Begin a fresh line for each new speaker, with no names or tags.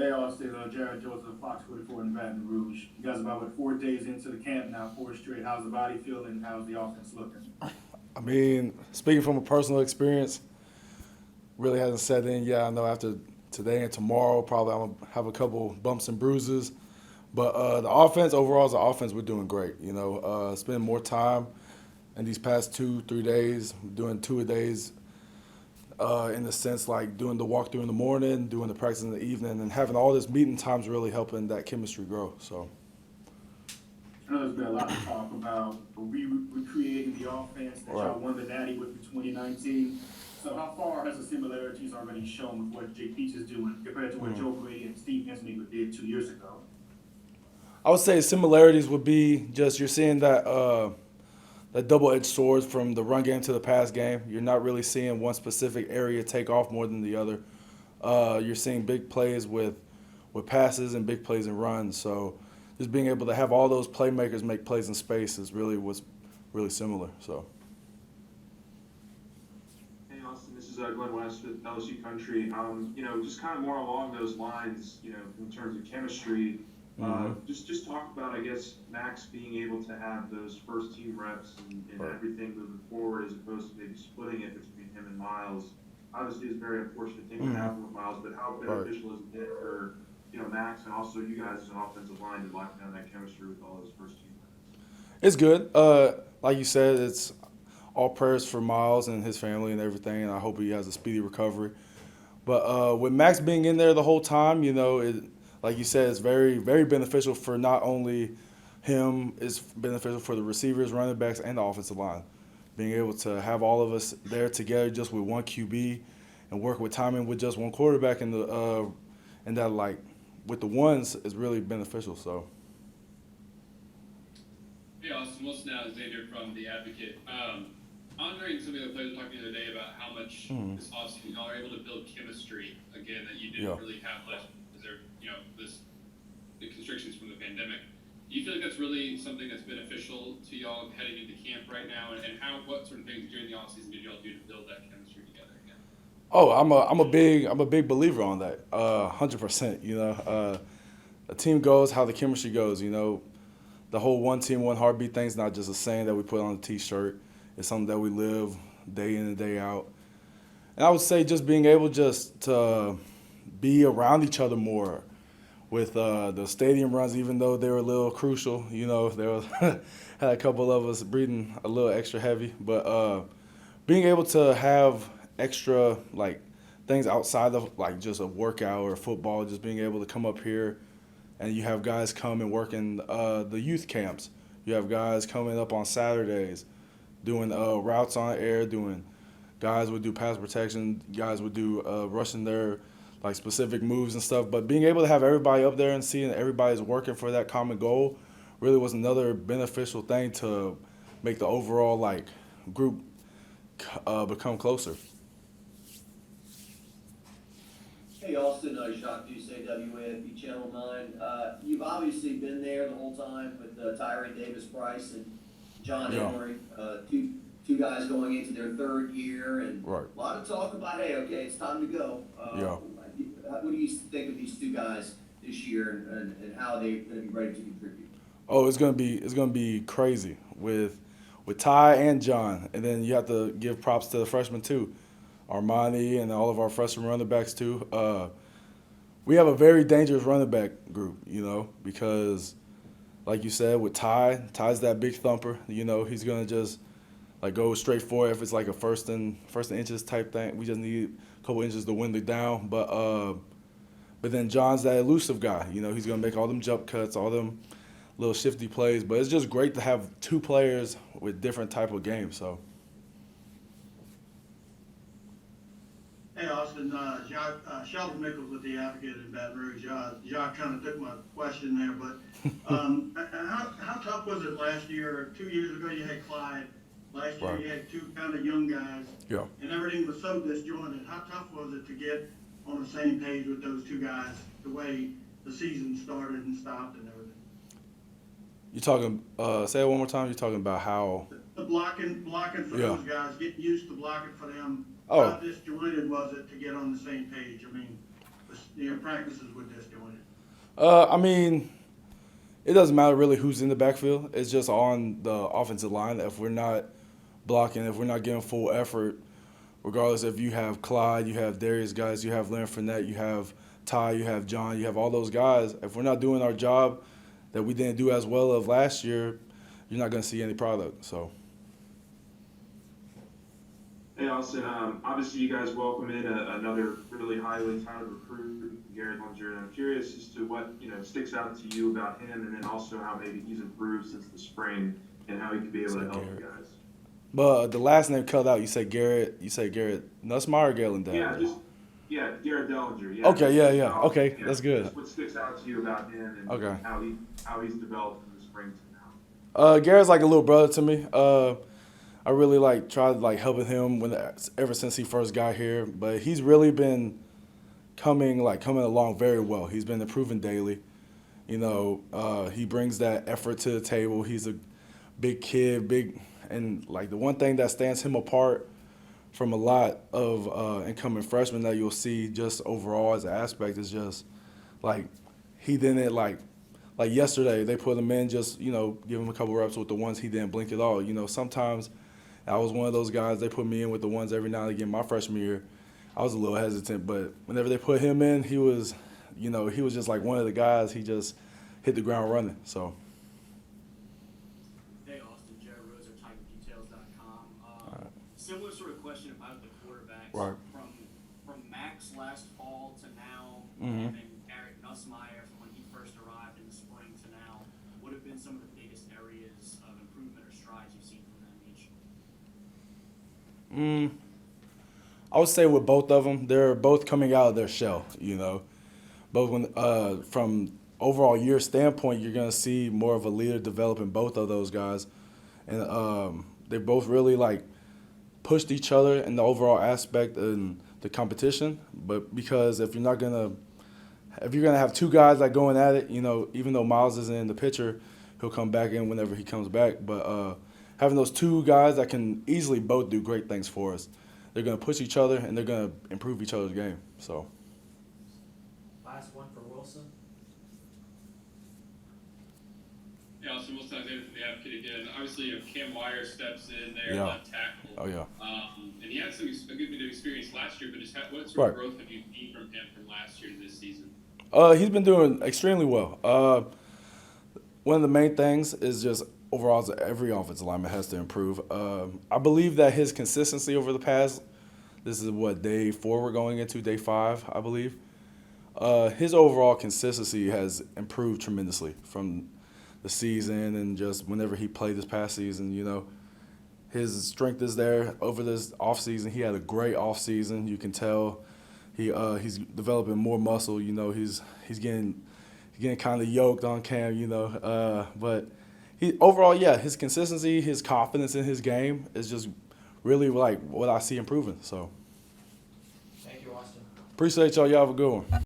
Hey, Austin, Jared Joseph, Fox 44 in Baton Rouge. You guys about 4 days into the camp now, four straight. How's the body feeling? How's the offense looking?
I mean, speaking from a personal experience, really hasn't set in yet. I know after today and tomorrow, probably I'm gonna have a couple bumps and bruises. But the offense overall, as an offense, we're doing great. Spending more time in these past 2 3 days, doing 2 a days. In the sense like doing the walkthrough in the morning, doing the practice in the evening, and having all this meeting times really helping that chemistry grow. So
I know there's been a lot of talk about recreating the offense that
right.
y'all won the Natty with in 2019. So how far has the similarities already shown with what Jay Peach is doing compared to what Joe Brady and Steve Anthony did 2 years ago?
I would say similarities would be just you're seeing that double-edged sword from the run game to the pass game. You're not really seeing one specific area take off more than the other. You're seeing big plays with passes and big plays and runs. So just being able to have all those playmakers make plays in space is really what's really similar. So.
Hey, Austin, this is Glenn West with LSU Country. Just kind of more along those lines, in terms of chemistry. Just talk about, I guess, Max being able to have those first team reps and
Right.
everything moving forward as opposed to maybe splitting it between him and Miles. Obviously, it's a very unfortunate thing that happened with Miles, but how beneficial is it for, Max and also you guys as an offensive line to lock down that chemistry with all those first team reps?
It's good. Like you said, it's all prayers for Miles and his family and everything, and I hope he has a speedy recovery. But with Max being in there the whole time, like you said, it's very, very beneficial for not only him, it's beneficial for the receivers, running backs, and the offensive line. Being able to have all of us there together just with one QB and work with timing with just one quarterback and that like with the ones is really beneficial. So.
Hey, Austin. Wilson now is Xavier from The Advocate. Honoring some of the players were talking the other day about how much this offseason y'all are able to build chemistry again that you didn't really have last year because there, the constrictions from the pandemic. Do you feel like that's really something that's beneficial to y'all heading into camp right now? And what sort of things during the offseason did y'all do to build that chemistry together again?
Oh, I'm a big believer on that. 100%. A team goes how the chemistry goes. The whole one team, one heartbeat thing's not just a saying that we put on a T-shirt. It's something that we live day in and day out. And I would say just being able just to be around each other more with the stadium runs, even though they were a little crucial. There was had a couple of us breathing a little extra heavy, but being able to have extra like things outside of like just a workout or football, just being able to come up here and you have guys come and work in the youth camps. You have guys coming up on Saturdays doing routes on air, doing guys would do pass protection, guys would do rushing their like specific moves and stuff. But being able to have everybody up there and seeing everybody's working for that common goal really was another beneficial thing to make the overall like group become closer.
Hey, Austin, Jacques Doucet, WAFB Channel 9. You've obviously been there the whole time with Tyrone Davis-Price and John Emery, two guys going into their third year, and
Right.
a lot of talk about, hey, okay, it's time to go. What do you think of these two guys this year, and how they're going to be ready to contribute?
Oh, it's gonna be crazy with Ty and John, and then you have to give props to the freshmen too, Armani and all of our freshman running backs too. We have a very dangerous running back group, because like you said with Ty's that big thumper. He's gonna just like go straight for it if it's like a first and inches type thing. We just need a couple inches to win the down, but then John's that elusive guy. He's gonna make all them jump cuts, all them little shifty plays. But it's just great to have two players with different type of games. So.
Hey, Austin, Sheldon Nichols with The Advocate in Baton Rouge. Jacques kind of took my question there, but how tough was it last year? 2 years ago, you had Clyde. Last year, you had two kind of young guys, and everything was so disjointed. How tough was it to get on the same page with those two guys, the way the season started and stopped and everything?
You talking? Say it one more time. You're talking about how
The blocking for those guys, getting used to blocking for them.
Oh.
How disjointed was it to get on the same page? I mean, the practices with disjointed?
I mean, it doesn't matter really who's in the backfield. It's just on the offensive line. If we're not blocking, if we're not giving full effort, regardless if you have Clyde, you have Darius guys, you have Leonard Fournette, you have Ty, you have John, you have all those guys. If we're not doing our job that we didn't do as well of last year, you're not going to see any product. So.
Hey, Austin, obviously you guys welcome in another really highly touted recruit, Garrett Bellinger, and I'm curious as to what, sticks out to you about him, and then also how maybe he's improved since the spring and how he could be able to help you guys.
But the last name cut out. You say Garrett Nussmeyer or Galen Dell?
Yeah, Garrett Bellinger. Yeah.
Okay, yeah. Okay, that's good.
Just what sticks out to you about him and
Okay.
how he's developed from the spring to now?
Garrett's like a little brother to me. I really tried helping him ever since he first got here, but he's really been coming along very well. He's been improving daily. He brings that effort to the table. He's a big kid, and the one thing that stands him apart from a lot of incoming freshmen that you'll see just overall as an aspect is just he didn't like yesterday they put him in just give him a couple reps with the ones he didn't blink at all. Sometimes I was one of those guys, they put me in with the ones every now and again. My freshman year, I was a little hesitant, but whenever they put him in, he was just like one of the guys. He just hit the ground running. So.
Hey, Austin, Jared Roser, TigerDetails.com. Similar sort of question about the quarterbacks.
Right.
From Max last fall to now,
Mm-hmm.
and then Garrett Nussmeyer from when he first arrived in the spring to now, what have been some of the biggest areas of improvement or strides you've seen from them each?
I would say with both of them, they're both coming out of their shell. Both from overall year standpoint, you're gonna see more of a leader develop in both of those guys, and they both really pushed each other in the overall aspect in the competition. But because if you're gonna have two guys going at it, even though Miles isn't in the picture, he'll come back in whenever he comes back. But having those two guys that can easily both do great things for us, they're gonna push each other and they're gonna improve each other's game. So.
Last one for Wilson.
Yeah, Austin Wilson, Isaiah from the Advocate again. Obviously, Cam Wire steps in there,
Yeah.
left tackle.
Oh yeah.
And he had a good bit of experience last year, but just what sort of growth have you seen from him from last year to this season?
He's been doing extremely well. One of the main things is just overall every offensive lineman has to improve. I believe that his consistency over the past, this is day 4 we're going into, day 5, I believe. His overall consistency has improved tremendously from the season and just whenever he played this past season. His strength is there over this offseason. He had a great offseason. You can tell he's developing more muscle. He's getting kind of yoked on Cam. But he overall, his consistency, his confidence in his game is just really what I see improving. So
Thank you, Austin.
appreciate y'all. Y'all have a good one.